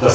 10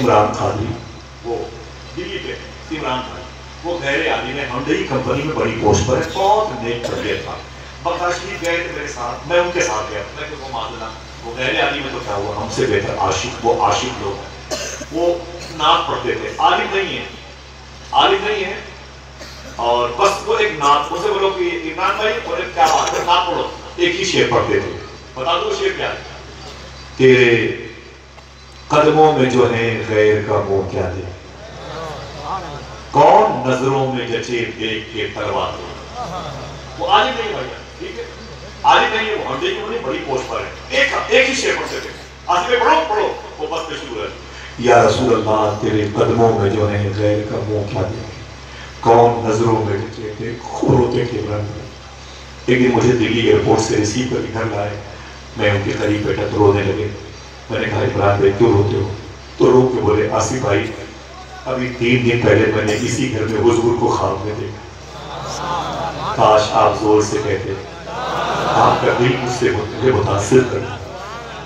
عمران قادری، وہ دلی پہ عمران قادری، وہ غیر عالم ہے، ہنڈئی کمپنی میں بڑی پوسٹ پر ہے، بہت نیک طبیعت تھا. بغداد شریف گئے تھے میرے ساتھ، میں ان کے ساتھ گیا. میں کہ وہ معذرہ وہ غیر عالم ہے تو کیا ہوا، ہم سے بہتر عاشق، وہ عاشق لوگ ہیں. وہ نعت پڑھتے تھے، عالم نہیں ہے، عالم نہیں ہے، اور بس وہ ایک نعت، اسے بولو کہ عمران بھائی کیا بات ہے نعت پڑھو، ایک ہی شعر پڑھتے تھے. بتا دو شعر کیا ہے؟ تیرے قدموں میں جو ہے غیر کا منہ کیا دے، کون نظروں میں جچے دیکھ کے پروا دے. وہ عالم نہیں بھائی، ٹھیک ہے، عالم نہیں ہے، وہ ہنڈے کی بڑی پوسٹ پر ہے. ایک ہی شعر پڑھتے تھے، آج میں پڑھو پڑھو، وہ بس پہ شروع ہے. یا رسول اللہ تیرے قدموں میں جو ہے غیر کا منہ کیا دے، کون نظروں میں جچے دیکھ روتے کے رنگ. ایک دن مجھے دلی ایئرپورٹ سے ریسیو کر کے گھر لائے، میں ان کے قریب بیٹھا تو رونے لگے. میں نے کہا عمران بھائی کیوں روتے ہو؟ تو رو کے بولے آصف بھائی ابھی 3 دن پہلے میں نے اسی گھر میں حضور کو خواب میں دیکھا، کاش آپ زور سے کہتے، آپ کا دل مجھ سے متاثر کرنا.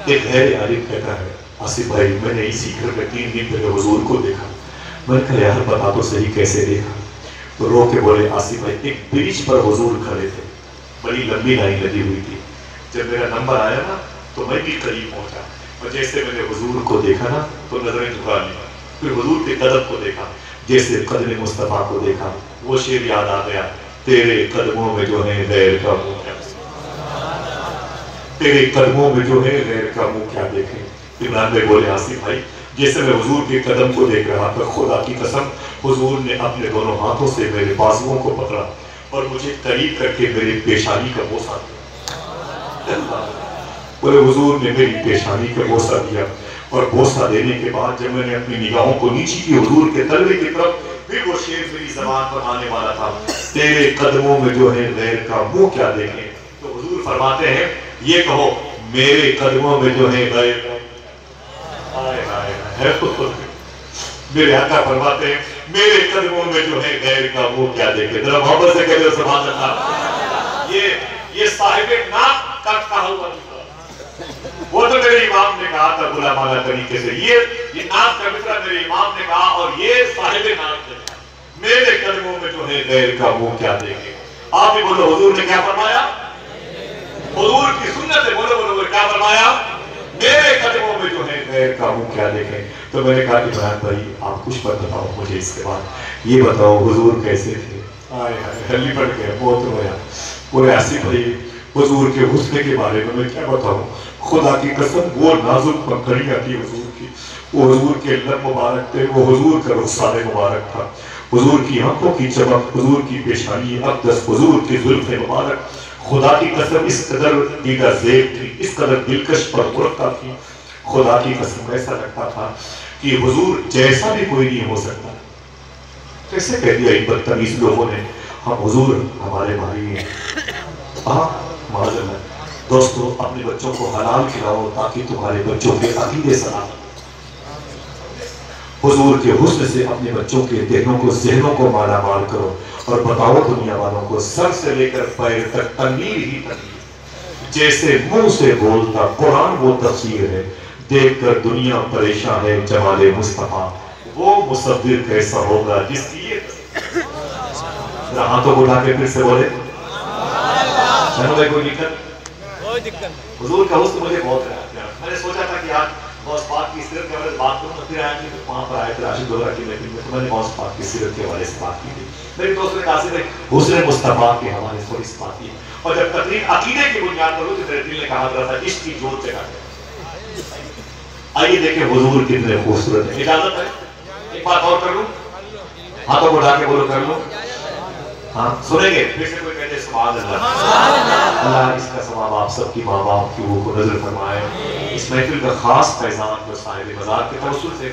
ایک غیر عالم کہتا ہے آصف بھائی میں نے اسی گھر میں 3 دن پہلے حضور کو دیکھا. میں نے کہا یار بتا تو صحیح کیسے دیکھا؟ تو رو کے بولے آصف بھائی ایک برج پر حضور کھڑے تھے، بڑی لمبی لائن لگی ہوئی تھی. جب میرا نمبر آیا نا تو میں بھی قریب پہنچا، اور جیسے میں نے حضور کو دیکھا نا تو نظریں جھکا لی. پھر حضور کے قدم کو دیکھا، جیسے قدم مصطفیٰ کو دیکھا، وہ شعر یاد آ گیا، تیرے قدموں میں جو ہے غیر کا منہ کیا، تیرے قدموں میں جو ہے غیر کا منہ کیا دیکھیں. عمران بھائی بولے آصف بھائی جیسے میں حضور کے قدم کو دیکھ رہا تھا، خدا کی قسم حضور نے اپنے دونوں ہاتھوں سے میرے بازوؤں کو پکڑا اور مجھے قریب کر کے میرے پیشانی کا بوسہ دیا. بولے حضور نے میری پیشانی کا بوسہ دیا، اور بوسہ دینے کے بعد جب میں نے اپنی نگاہوں کو نیچی کی حضور کے تلوے کی طرف، پھر وہ شعر میری زبان پر آنے والا تھا، تیرے قدموں میں جو ہے غیر کا منہ کیا دیکھیں. تو حضور فرماتے ہیں یہ کہو میرے قدموں میں جو ہے غیر کا، میرے آقا فرماتے ہیں میرے قدموں میں جو ہے غیر کا منہ کیا دیکھیں. ذرا محبت سے کہہ دو سبحان اللہ. یہ صاحب نعت کا کہا ہوا تھا، وہ تو میرے امام نے کہا تھا غلامانہ طریقے سے. یہ نعت کا مصرع میرے امام نے کہا، اور یہ صاحب نعت نے کہا میرے قدموں میں جو ہے غیر کا منہ کیا دیکھیں. آپ بھی بولو حضور نے کیا فرمایا، حضور کی سنت ہے، بولو بولو کیا فرمایا، میرے قدموں میں جو ہے غیر کا منہ کیا دیکھیں. تو میں نے کہا عمران بھائی آپ کچھ پر بتاؤ مجھے، اس کے بعد یہ بتاؤ حضور کیسے تھے. آئے ہائے ہلی پڑ گیا، بہت رویا. بولے آصف بھائی حضور کے حسن کے بارے میں کیا بتاؤں، خدا کی قسم وہ نازک پنکھڑیاں تھی حضور کی، وہ حضور کے لب مبارک تھے، وہ حضور کا رخسار مبارک تھا، حضور کی آنکھوں کی چمک، حضور کی پیشانی اقدس، حضور کی زلف مبارک خدا کی قسم اس قدر دیگر زیب تھی، اس قدر دلکش پر مرقع تھی. خدا کی قسم ایسا لگتا تھا کہ حضور جیسا بھی کوئی نہیں ہو سکتا. کیسے کہہ دیا ان بدتمیز لوگوں نے ہم حضور ہمارے بھائی ہیں. معذرت دوستو اپنے بچوں کو حلال کھلاؤ تاکہ تمہارے بچوں کے عقیدے سلامت. حضور کے حسن سے اپنے بچوں کے ذہنوں کو ذہنوں مالا مال کرو، اور بتاؤ دنیا والوں کو سر سے لے کر پیر تک تنویر ہی تنویر. جیسے منہ سے بولتا قرآن وہ تفسیر ہے، دیکھ کر دنیا پریشان ہے جمال مصطفیٰ، وہ مصور کیسا ہوگا جس کی یہ تصویر. ہاتھوں کو اٹھا کے پھر سے بولے کوئی دقت. حضور کا حسن مجھے بہت ہے. میں نے سوچا تھا کہ آج غوث پاک کی سیرت کے حوالے سے بات کروں، پھر آیا کہ وہاں پر آئے تھے راشد دورہ کی محفل میں، تو میں نے غوث پاک کی سیرت کے حوالے سے بات کی تھی. میرے دوست نے کہا سے حسن مصطفیٰ کے حوالے سے تھوڑی سی بات کی، اور جب تقریر عقیدے کی بنیاد پر ہوئی تو میرے دل نے کہا تھا عشق کی جوت جگہ ہے. آئیے دیکھیں حضور کتنے خوبصورت ہیں. اجازت ہے ایک بات اور کر لوں، ہاتھوں کو اٹھا کے بولو کر لوں. ہاں سنیں گے پھر سے کوئی کہتے سبحان اللہ. اللہ اس کا ثواب آپ سب کی ماں باپ کی روح کو نظر فرمائے. اس محفل کا خاص فیضان جو صاحب مزار کے توسل سے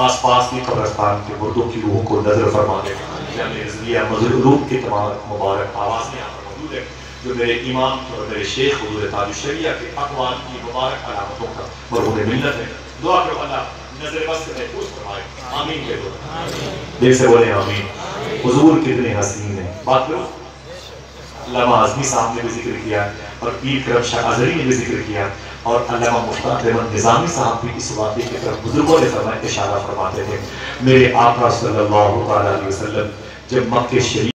آس پاس کی قبرستان کے مردوں کی روحوں کو نظر فرما دے. جامع رضویہ مظلوم کی تمام مبارک آوازیں یہاں پر موجود ہیں جو میرے امام اور میرے شیخ حضور تاج الشریعہ کے اقوال کی مبارک علامتوں کا مرہون ملت ہے. دعا کرو اللہ نظر بس سے محفوظ فرمائے. آمین کہہ دو، دل سے بولیں آمین. حضور کتنے حسین ہیں. بات کرو علامہ اعظمی صاحب نے بھی ذکر کیا اور پیر کرم شاہ ازہری نے بھی ذکر کیا. اور علامہ مشتاق احمد نظامی صاحب بھی اس واقعے کی طرف بزرگوں نے اشارہ فرماتے تھے۔ میرے آقا صلی اللہ علیہ وسلم جب مکہ شریف